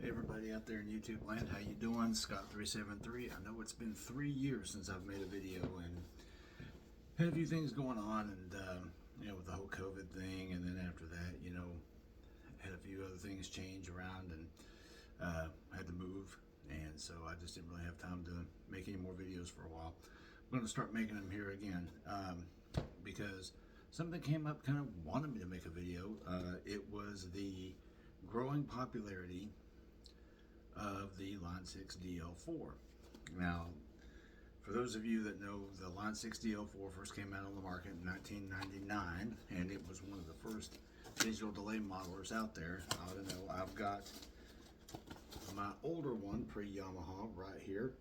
Hey everybody out there in YouTube land, how you doing? Scott373. I know it's been 3 years since I've made a video and had a few things going on, and with the whole COVID thing, and then after that, had a few other things change around, and had to move, and so I just didn't really have time to make any more videos for a while. I'm going to start making them here again because something came up, kind of wanted me to make a video. It was the growing popularity of the Line 6 DL4. Now, for those of you that know, the Line 6 DL4 first came out on the market in 1999, and it was one of the first digital delay modelers out there. I don't know, I've got my older one, pre-Yamaha, right here,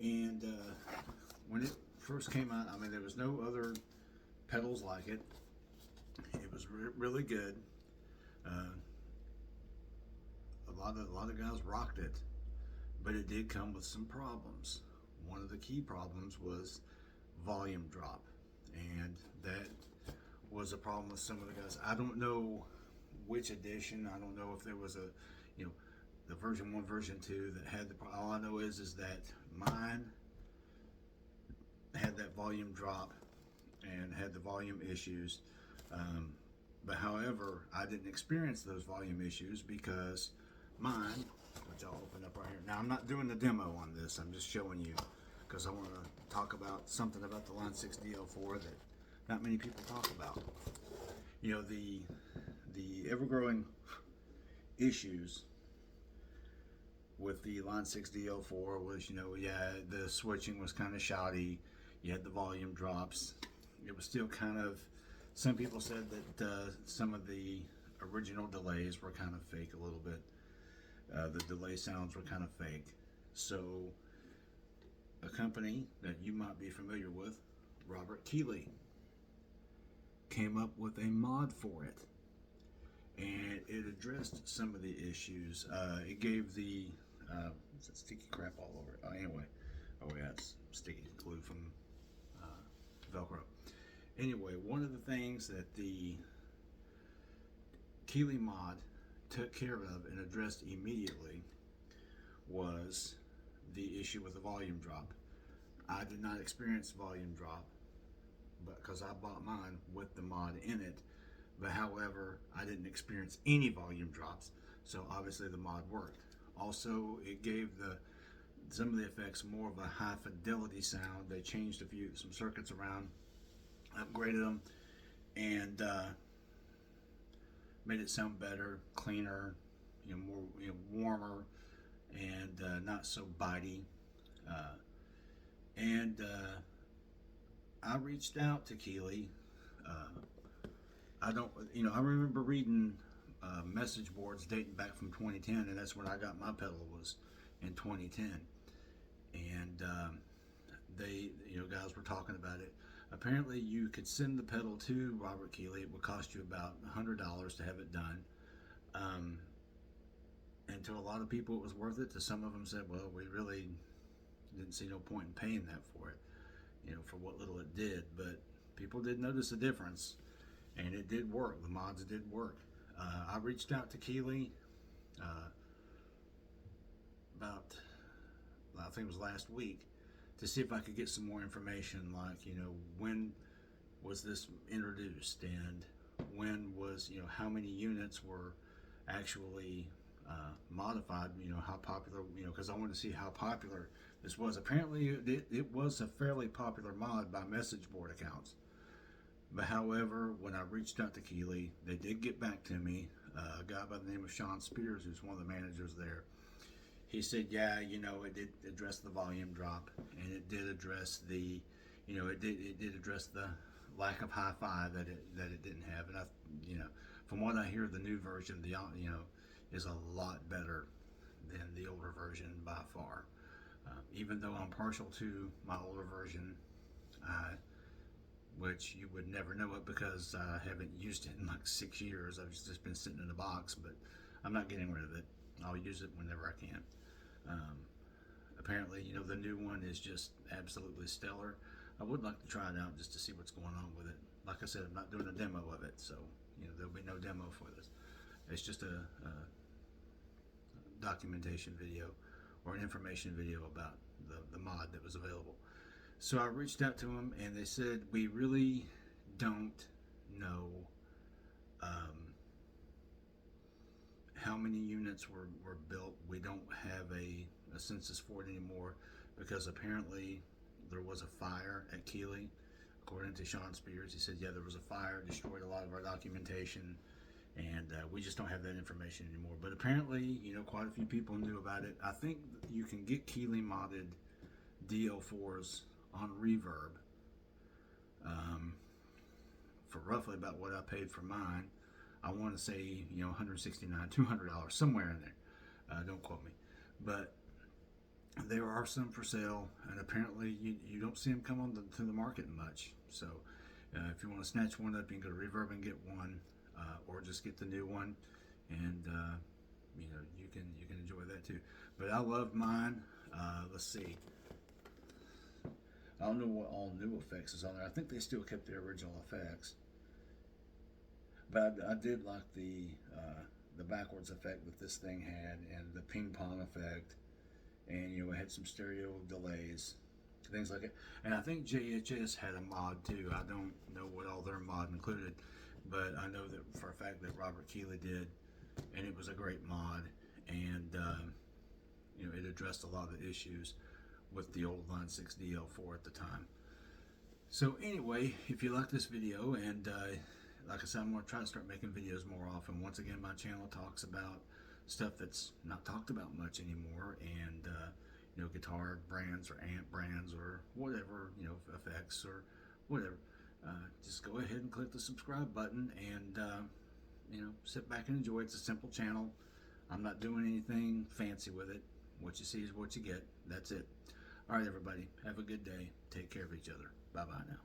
and when it first came out, I mean, there was no other pedals like it. It was really good. A lot of guys rocked it, but it did come with some problems. One of the key problems was volume drop, and that was a problem with some of the guys. I don't know which edition. I don't know if there was the version 1, version 2 that had the problem. All I know is that mine had that volume drop and had the volume issues. But however, I didn't experience those volume issues because mine, which I'll open up right here. Now, I'm not doing the demo on this. I'm just showing you because I want to talk about something about the Line 6 DL4 that not many people talk about. The ever-growing issues with the Line 6 DL4 was, the switching was kind of shoddy. You had the volume drops. It was still kind of, some people said that some of the original delays were kind of fake a little bit. The delay sounds were kind of fake. So a company that you might be familiar with, Robert Keeley, came up with a mod for it, and it addressed some of the issues. It gave the is it sticky crap all over it? Anyway, oh yeah, it's sticky glue from Velcro. Anyway, one of the things that the Keeley Mod took care of and addressed immediately was the issue with the volume drop. I did not experience volume drop, but because I bought mine with the mod in it, but however, I didn't experience any volume drops, so obviously the mod worked. Also, it gave some of the effects more of a high fidelity sound. They changed some circuits around, upgraded them, and made it sound better, cleaner, more warmer, and not so bitey. And I reached out to Keeley. I remember reading message boards dating back from 2010, and that's when I got my pedal, was in 2010. And they, guys were talking about it. Apparently, you could send the pedal to Robert Keeley. It would cost you about $100 to have it done. And to a lot of people, it was worth it. To some of them said, well, we really didn't see no point in paying that for it, for what little it did. But people did notice a difference, and it did work. The mods did work. I reached out to Keeley about, I think it was last week, to see if I could get some more information, like, when was this introduced, and when was, how many units were actually modified, how popular, because I wanted to see how popular this was. Apparently, it was a fairly popular mod by message board accounts. But however, when I reached out to Keeley, they did get back to me. A guy by the name of Sean Spears, who's one of the managers there, he said, yeah, it did address the volume drop, and it did address the, it did address the lack of hi-fi that it didn't have. And from what I hear, the new version, is a lot better than the older version by far. Even though I'm partial to my older version, which you would never know it because I haven't used it in like 6 years. I've just been sitting in a box, but I'm not getting rid of it. I'll use it whenever I can. Apparently, the new one is just absolutely stellar. I would like to try it out just to see what's going on with it. Like I said, I'm not doing a demo of it, so there'll be no demo for this. It's just a documentation video or an information video about the mod that was available. So I reached out to them, and they said, we really don't know how many units were built. We don't have a census for it anymore, because apparently there was a fire at Keeley. According to Sean Spears, he said, yeah, there was a fire, destroyed a lot of our documentation, and we just don't have that information anymore. But apparently, quite a few people knew about it. I think you can get Keeley modded DL4s on Reverb for roughly about what I paid for mine. I want to say, $169, $200, somewhere in there. Don't quote me. But there are some for sale, and apparently you don't see them come on to the market much. So if you want to snatch one up, you can go to Reverb and get one, or just get the new one, and you can enjoy that too. But I love mine. Let's see. I don't know what all new effects is on there. I think they still kept the original effects, but I did like the backwards effect that this thing had, and the ping pong effect, and it had some stereo delays, things like it. And I think JHS had a mod too. I don't know what all their mod included, but I know that for a fact that Robert Keeley did, and it was a great mod, and it addressed a lot of the issues with the old Line 6 DL4 at the time. So anyway, if you like this video, and like I said, I'm going to try to start making videos more often. Once again, my channel talks about stuff that's not talked about much anymore, and guitar brands or amp brands or whatever, effects or whatever. Just go ahead and click the subscribe button, and sit back and enjoy. It's a simple channel. I'm not doing anything fancy with it. What you see is what you get. That's it. All right, everybody, have a good day. Take care of each other. Bye-bye now.